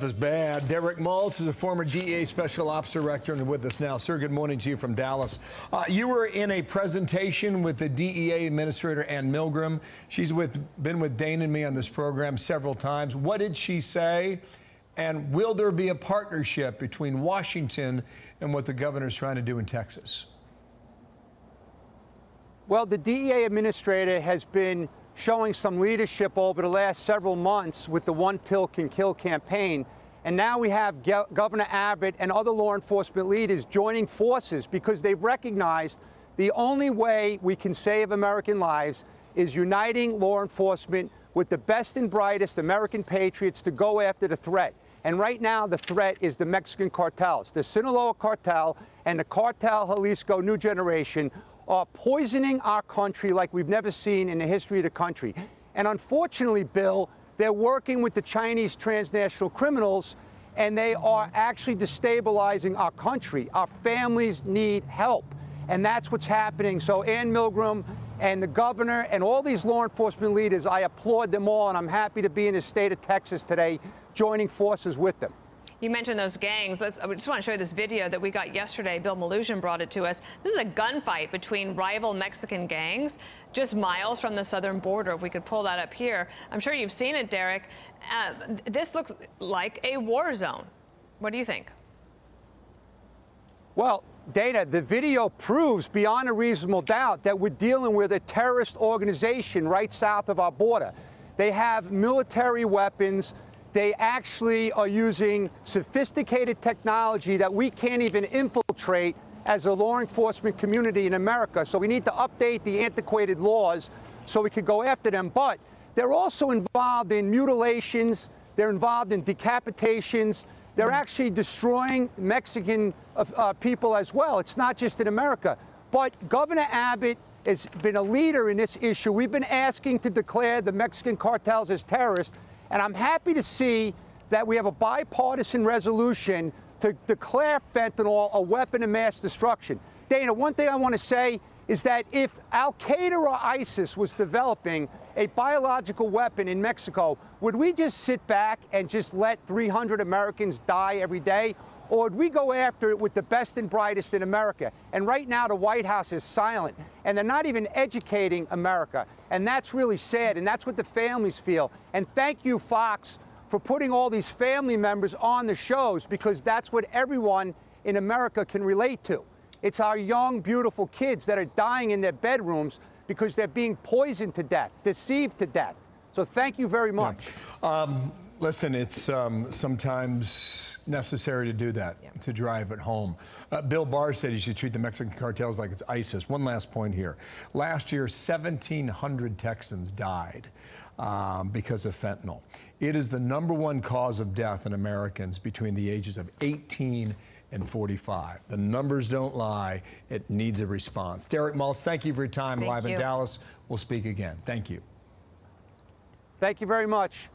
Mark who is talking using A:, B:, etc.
A: Is bad. Derek Maltz is a former DEA Special Ops Director and with us now. Sir, good morning to you from Dallas. You were in a presentation with the DEA Administrator Ann Milgram. She's been with Dane and me on this program several times. What did she say? And will there be a partnership between Washington and what the governor's trying to do in Texas?
B: Well, the DEA Administrator has been showing some leadership over the last several months with the One Pill Can Kill campaign. And now we have Governor Abbott and other law enforcement leaders joining forces because they've recognized the only way we can save American lives is uniting law enforcement with the best and brightest American patriots to go after the threat. And right now, the threat is the Mexican cartels. The Sinaloa cartel and the Cartel Jalisco New Generation are poisoning our country like we've never seen in the history of the country. And unfortunately, Bill, they're working with the Chinese transnational criminals, and they are actually destabilizing our country. Our families need help, and that's what's happening. So Ann Milgram and the governor and all these law enforcement leaders, I applaud them all, and I'm happy to be in the state of Texas today, joining forces with them.
C: You mentioned those gangs. I just want to show you this video that we got yesterday. Bill Maluzhin brought it to us. This is a gunfight between rival Mexican gangs just miles from the southern border. If we could pull that up here. I'm sure you've seen it, Derek. This looks like a war zone. What do you think?
B: Well, Dana, the video proves beyond a reasonable doubt that we're dealing with a terrorist organization right south of our border. They have military weapons. They actually are using sophisticated technology that we can't even infiltrate as a law enforcement community in America. So we need to update the antiquated laws so we could go after them. But they're also involved in mutilations. They're involved in decapitations. They're actually destroying Mexican people as well. It's not just in America. But Governor Abbott has been a leader in this issue. We've been asking to declare the Mexican cartels as terrorists. And I'm happy to see that we have a bipartisan resolution to declare fentanyl a weapon of mass destruction. Dana, one thing I want to say is that if Al-Qaeda or ISIS was developing a biological weapon in Mexico, would we just sit back and just let 300 Americans die every day? Or would we go after it with the best and brightest in America? And right now, the White House is silent, and they're not even educating America. And that's really sad, and that's what the families feel. And thank you, Fox, for putting all these family members on the shows, because that's what everyone in America can relate to. It's our young, beautiful kids that are dying in their bedrooms because they're being poisoned to death, deceived to death. So thank you very much.
A: Yeah. Listen, it's sometimes necessary to do that, to drive it home. Bill Barr said you should treat the Mexican cartels like it's ISIS. One last point here. Last year, 1,700 Texans died because of fentanyl. It is the #1 cause of death in Americans between the ages of 18 and 45. The numbers don't lie. It needs a response. Derek Maltz, thank you for your time live in Dallas. We'll speak again. Thank you.
B: Thank you very much.